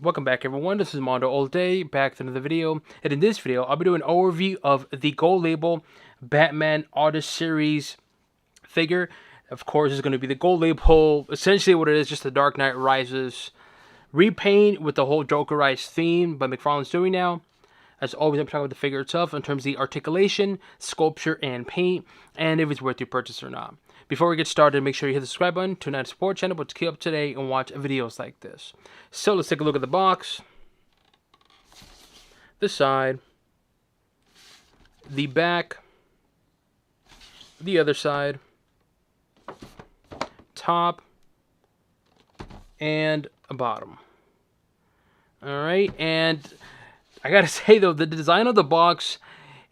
Welcome back everyone, this is MandoAllDay, back to another video, and in this video, I'll be doing an overview of the Gold Label Batman Artist Series figure. Of course, it's going to be the Gold Label, essentially what it is, just the Dark Knight Rises repaint with the whole Jokerized theme, but McFarlane's doing now. As always, I'm talking about the figure itself in terms of the articulation, sculpture, and paint, and if it's worth your purchase or not. Before we get started, make sure you hit the subscribe button to not support channel, but to keep up to date and watch videos like this. So let's take a look at the box, the side, the back, the other side, top, and a bottom. Alright, and I gotta say though, the design of the box,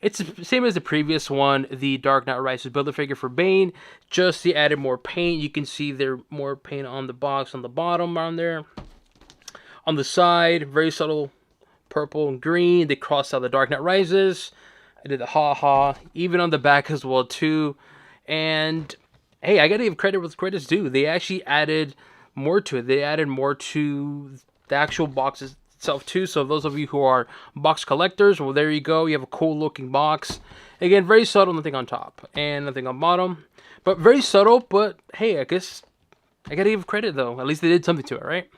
it's the same as the previous one, the Dark Knight Rises Build-A-Figure for Bane, just they added more paint. You can see there's more paint on the box on the bottom around there. On the side, very subtle purple and green. They crossed out the Dark Knight Rises. I did the ha-ha, even on the back as well too. And hey, I gotta give credit where credit's due. They actually added more to it. They added more to the actual boxes itself too. So those of you who are box collectors, well, there you go. You have a cool looking box. Again, very subtle, nothing on top and nothing on bottom, but very subtle. But hey, I guess I gotta give credit though. At least they did something to it, right?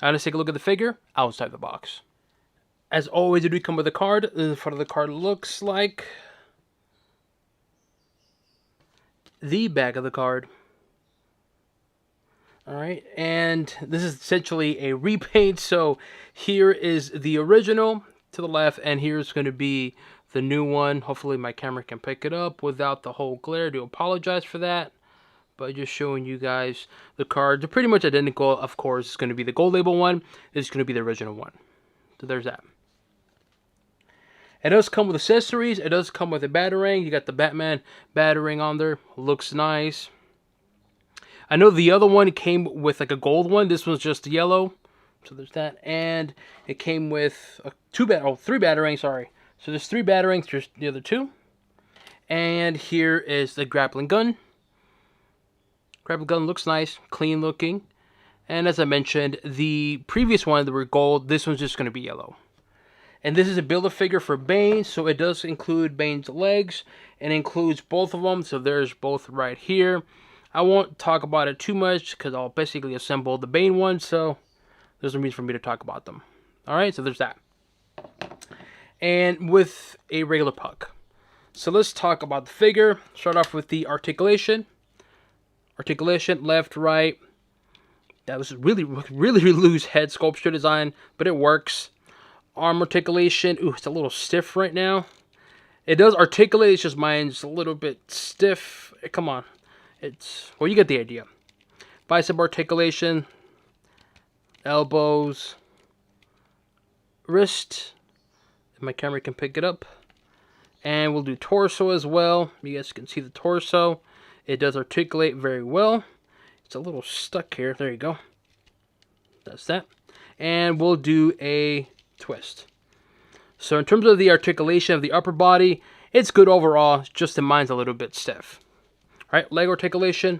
Let's take a look at the figure outside the box. As always, it do come with a card. The front of the card looks like the back of the card. Alright, and this is essentially a repaint, so here is the original to the left, and here's going to be the new one. Hopefully my camera can pick it up without the whole glare. I do apologize for that, but just showing you guys the cards. They're pretty much identical. Of course, it's going to be the Gold Label one. It's going to be the original one. So there's that. It does come with accessories. It does come with a Batarang. You got the Batman Batarang on there. Looks nice. I know the other one came with like a gold one. This one's just yellow. So there's that. And it came with three Batarangs, sorry. So there's three Batarangs, there's the other two. And here is the grappling gun. Grappling gun looks nice, clean looking. And as I mentioned, the previous one, they were gold. This one's just going to be yellow. And this is a Build-A-Figure for Bane, so it does include Bane's legs. It includes both of them, so there's both right here. I won't talk about it too much because I'll basically assemble the Bane one, so there's no reason for me to talk about them. Alright, so there's that. And with a regular puck. So let's talk about the figure. Start off with the articulation. Articulation, left, right. That was really loose head sculpture design, but it works. Arm articulation. Ooh, it's a little stiff right now. It does articulate, it's just mine's a little bit stiff. Come on. Well, you get the idea. Bicep articulation, elbows, wrist, if my camera can pick it up, and we'll do torso as well. You guys can see the torso. It does articulate very well. It's a little stuck here. There you go. That's that. And we'll do a twist. So in terms of the articulation of the upper body, it's good overall, just the mine's a little bit stiff. Alright, leg articulation,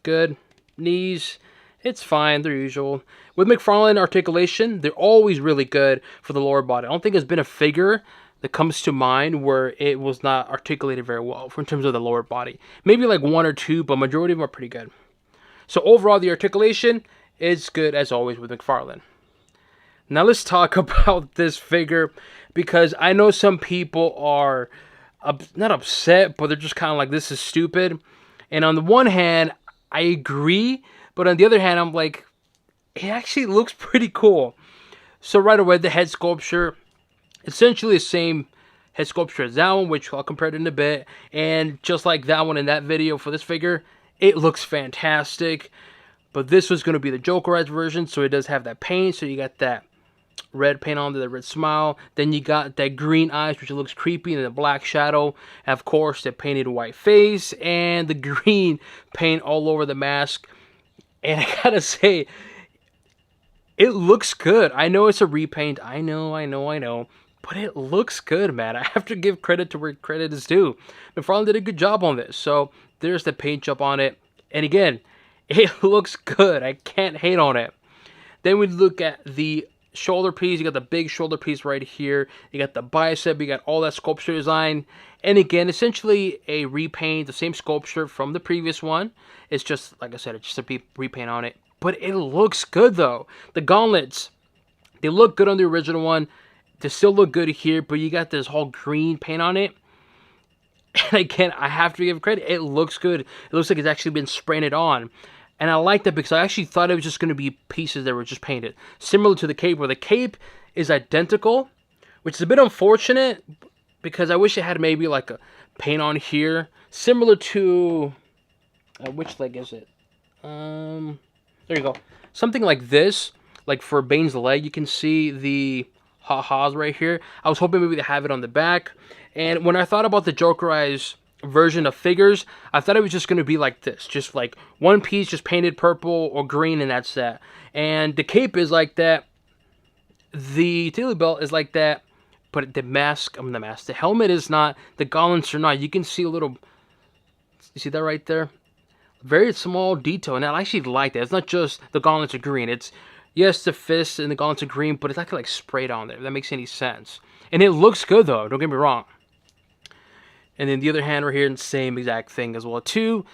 good. Knees, it's fine, they're usual. With McFarlane articulation, they're always really good for the lower body. I don't think there's been a figure that comes to mind where it was not articulated very well in terms of the lower body. Maybe like one or two, but majority of them are pretty good. So overall, the articulation is good as always with McFarlane. Now let's talk about this figure, because I know some people are not upset, but they're just kind of like, this is stupid. And on the one hand, I agree, but on the other hand, I'm like, it actually looks pretty cool. So right away, the head sculpture, essentially the same head sculpture as that one, which I'll compare it in a bit. And just like that one in that video for this figure, it looks fantastic. But this was going to be the Jokerized version, so it does have that paint. So you got that red paint on the red smile, then you got that green eyes, which looks creepy, and the black shadow, and of course the painted white face and the green paint all over the mask. And I gotta say, it looks good. I know it's a repaint, I know, but it looks good, man. I have to give credit to where credit is due. McFarlane did a good job on this. So there's the paint job on it, and again, it looks good. I can't hate on it. Then we look at the shoulder piece. You got the big shoulder piece right here. You got the bicep. You got all that sculpture design. And again, essentially a repaint, the same sculpture from the previous one. It's just, like I said, it's just a repaint on it. But it looks good though. The gauntlets, they look good on the original one. They still look good here, but you got this whole green paint on it. And again, I have to give credit. It looks good. It looks like it's actually been spraying it on. And I like that because I actually thought it was just going to be pieces that were just painted. Similar to the cape, where the cape is identical, which is a bit unfortunate because I wish it had maybe like a paint on here. Similar to, which leg is it? There you go. Something like this, like for Bane's leg, you can see the ha-has right here. I was hoping maybe to have it on the back. And when I thought about the Jokerized version of figures, I thought it was just going to be like this. Just like one piece just painted purple or green, and that's that. And the cape is like that. The utility belt is like that. But the the helmet is not. The gauntlets are not. You can see a little, you see that right there? Very small detail, and I actually like that. It's not just the gauntlets are green. It's, yes, the fists and the gauntlets are green, but it's actually like sprayed on there. If that makes any sense. And it looks good though, don't get me wrong. And then the other hand right here, the same exact thing as well too.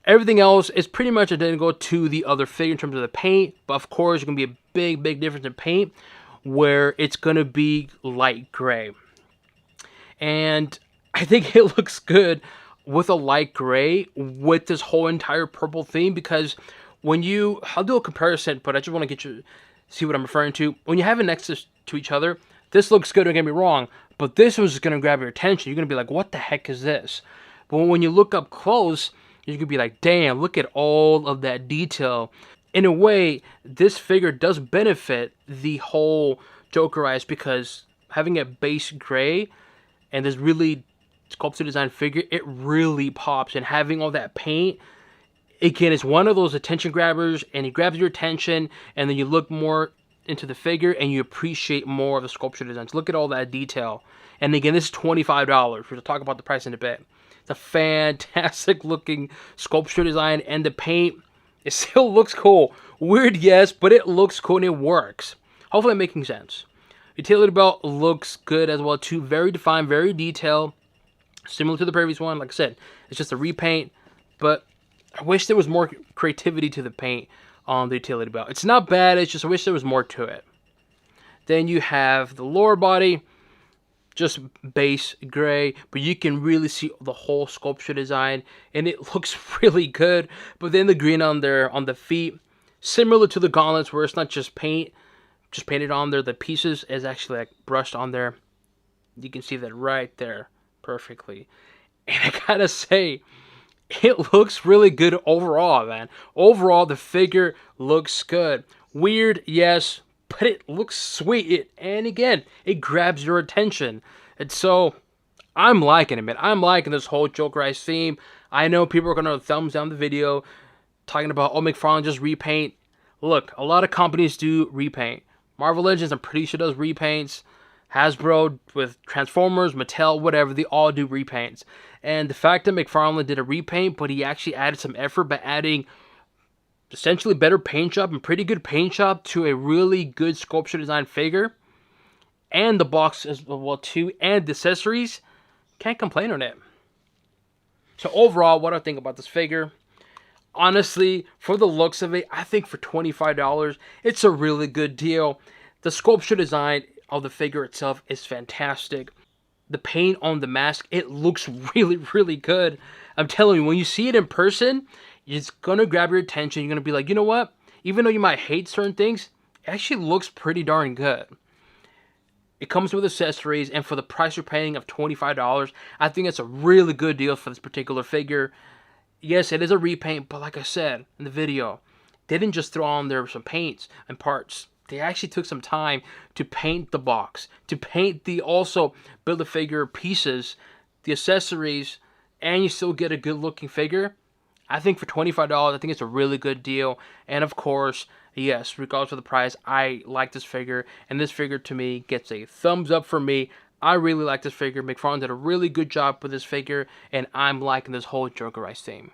Everything else is pretty much identical to the other figure in terms of the paint, but of course, there's going to be a big difference in paint where it's going to be light gray. And I think it looks good with a light gray with this whole entire purple theme, because when you, I'll do a comparison, but I just want to get you see what I'm referring to. When you have it next to each other, this looks good, don't get me wrong, but this was going to grab your attention. You're going to be like, what the heck is this? But when you look up close, you're going to be like, damn, look at all of that detail. In a way, this figure does benefit the whole Jokerized, because having a base gray and this really sculpted design figure, it really pops. And having all that paint, again, it's one of those attention grabbers, and it grabs your attention, and then you look more into the figure and you appreciate more of the sculpture designs. Look at all that detail. And again, this is $25. We'll talk about the price in a bit. It's a fantastic looking sculpture design, and the paint, it still looks cool. Weird, yes, but it looks cool and it works. Hopefully I'm making sense. Utility belt looks good as well too. Very defined, very detailed. Similar to the previous one. Like I said, it's just a repaint, but I wish there was more creativity to the paint on the utility belt. It's not bad, it's just I wish there was more to it. Then you have the lower body, just base gray, but you can really see the whole sculpture design, and it looks really good. But then the green on there on the feet, similar to the gauntlets, where it's not just paint, just painted on there. The pieces is actually like brushed on there. You can see that right there perfectly. And I gotta say, it looks really good overall, man. Overall, the figure looks good. Weird, yes, but it looks sweet. And again, it grabs your attention. And so, I'm liking it, man. I'm liking this whole Jokerized theme. I know people are going to thumbs down the video, talking about, oh, McFarlane just repaint. Look, a lot of companies do repaint. Marvel Legends, I'm pretty sure, does repaints. Hasbro with Transformers, Mattel, whatever, they all do repaints. And the fact that McFarlane did a repaint, but he actually added some effort by adding essentially better paint job and pretty good paint job to a really good sculpture design figure, and the box as well too, and the accessories, can't complain on it. So overall, what do I think about this figure? Honestly, for the looks of it, I think for $25, it's a really good deal. The sculpture design of the figure itself is fantastic. The paint on the mask, it looks really good. I'm telling you, when you see it in person, it's gonna grab your attention. You're gonna be like, you know what? Even though you might hate certain things, it actually looks pretty darn good. It comes with accessories, and for the price you're paying of $25, I think it's a really good deal for this particular figure. Yes, it is a repaint, but like I said in the video, they didn't just throw on there some paints and parts. They actually took some time to paint the box, to paint the also Build-A-Figure pieces, the accessories, and you still get a good looking figure. I think for $25, I think it's a really good deal. And of course, yes, regardless of the price, I like this figure, and this figure to me gets a thumbs up for me. I really like this figure. McFarlane did a really good job with this figure, and I'm liking this whole Jokerized theme.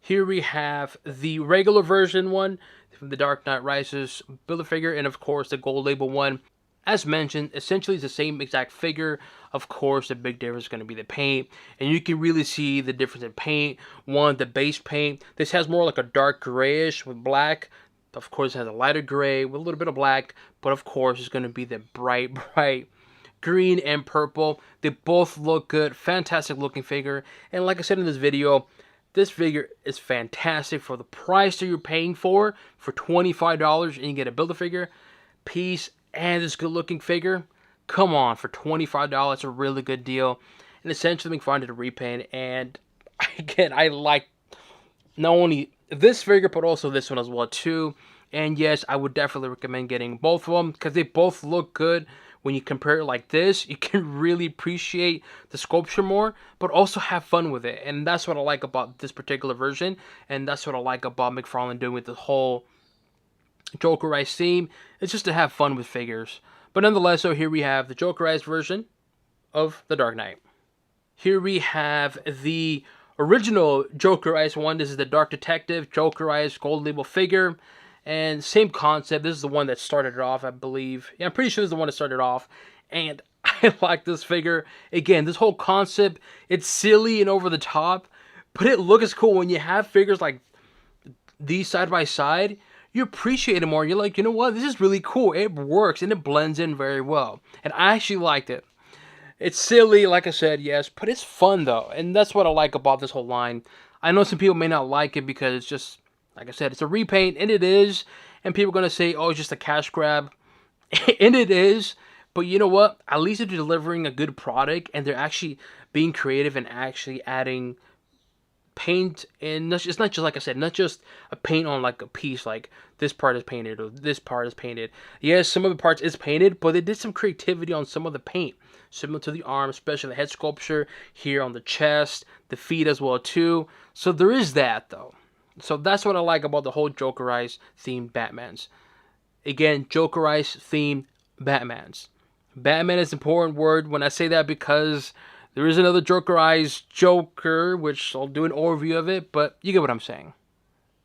Here we have the regular version one from the Dark Knight Rises Build-A-Figure, and of course the gold label one. As mentioned, essentially it's the same exact figure. Of course, the big difference is going to be the paint, and you can really see the difference in paint. One, the base paint. This has more like a dark grayish with black. Of course, it has a lighter gray with a little bit of black, but of course, it's going to be the bright green and purple. They both look good. Fantastic looking figure. And like I said in this video, this figure is fantastic for the price that you're paying for $25, and you get a Build-A-Figure piece and this good looking figure. Come on, for $25, it's a really good deal. And essentially McFarlane did a repaint, and again, I like not only this figure but also this one as well too. And yes, I would definitely recommend getting both of them because they both look good. When you compare it like this, you can really appreciate the sculpture more, but also have fun with it. And that's what I like about this particular version, and that's what I like about McFarlane doing with the whole Jokerized theme. It's just to have fun with figures. But nonetheless, so here we have the Jokerized version of the Dark Knight. Here we have the original Jokerized one. This is the Dark Detective Jokerized gold label figure. And same concept. This is the one that started it off, I believe. Yeah, I'm pretty sure this is the one that started off. And I like this figure. Again, this whole concept, it's silly and over the top, but it looks cool. When you have figures like these side by side, you appreciate it more. You're like, you know what? This is really cool. It works and it blends in very well. And I actually liked it. It's silly, like I said, yes, but it's fun though. And that's what I like about this whole line. I know some people may not like it because it's just, like I said, it's a repaint, and it is. And people are going to say, oh, it's just a cash grab. And it is. But you know what? At least they're delivering a good product, and they're actually being creative and actually adding paint. And it's not just, like I said, not just a paint on like a piece, like this part is painted or this part is painted. Yes, some of the parts is painted, but they did some creativity on some of the paint. Similar to the arm, especially the head sculpture, here on the chest, the feet as well too. So there is that though. So that's what I like about the whole Jokerized themed Batmans. Again, Jokerized themed Batmans. Batman is an important word when I say that because there is another Jokerized Joker, which I'll do an overview of it, but you get what I'm saying.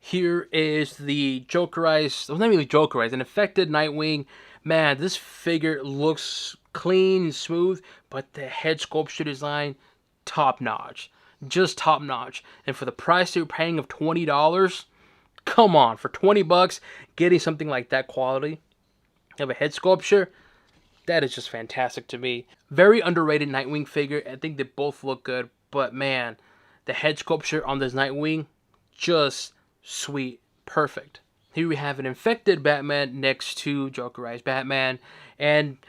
Here is the Jokerized, well, not really Jokerized, an affected Nightwing. Man, this figure looks clean and smooth, but the head sculpture design, top notch. Just top notch. And for the price you're paying of $20, come on, for 20 bucks, getting something like that quality of a head sculpture, that is just fantastic to me. Very underrated Nightwing figure. I think they both look good, but man, the head sculpture on this Nightwing, just sweet, perfect. Here we have an infected Batman next to Jokerized Batman, and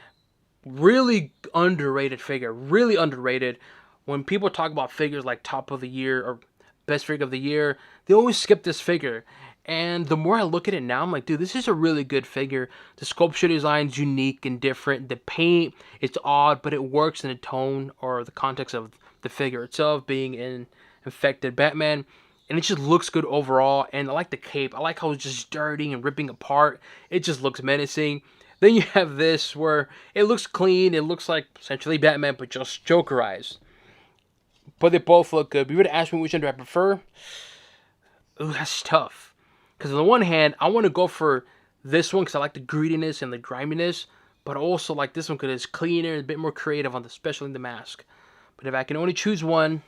really underrated figure, really underrated. When people talk about figures like top of the year or best figure of the year, they always skip this figure. And the more I look at it now, I'm like, dude, this is a really good figure. The sculpture design is unique and different. The paint, it's odd, but it works in the tone or the context of the figure itself being an infected Batman. And it just looks good overall. And I like the cape. I like how it's just dirty and ripping apart. It just looks menacing. Then you have this where it looks clean. It looks like essentially Batman, but just Jokerized. But they both look good. If you were to ask me which one do I prefer, ooh, that's tough. Because on the one hand, I want to go for this one because I like the greediness and the griminess. But I also like this one because it's cleaner and a bit more creative, on the, especially in the mask. But if I can only choose one,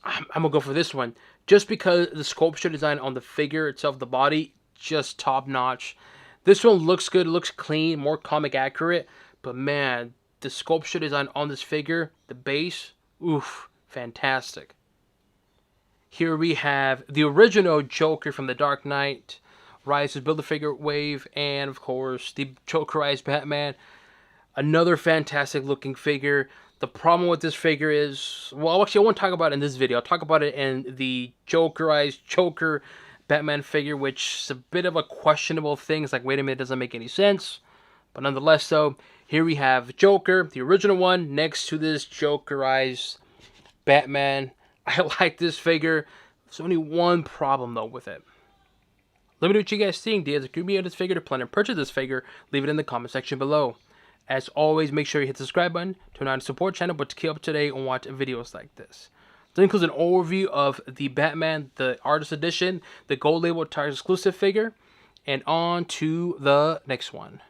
I'm going to go for this one. Just because the sculpture design on the figure itself, the body, just top notch. This one looks good, looks clean, more comic accurate. But man, the sculpture design on this figure, the base, oof, fantastic. Here we have the original Joker from the Dark Knight Rises Build-A-Figure wave, and of course the Jokerized Batman. Another fantastic looking figure. The problem with this figure is, well, actually I won't talk about it in this video. I'll talk about it in the Jokerized Joker Batman figure, which is a bit of a questionable thing. It's like, wait a minute, it doesn't make any sense. But nonetheless, though, here we have Joker, the original one, next to this Jokerized Batman. I like this figure. There's only one problem, though, with it. Let me know what you guys think. Do you guys agree on this figure, to plan to purchase this figure? Leave it in the comment section below. As always, make sure you hit the subscribe button, turn on the support channel, but to keep up to date and watch videos like this. That includes an overview of the Batman, the Artist Edition, the Gold Label Target exclusive figure, and on to the next one.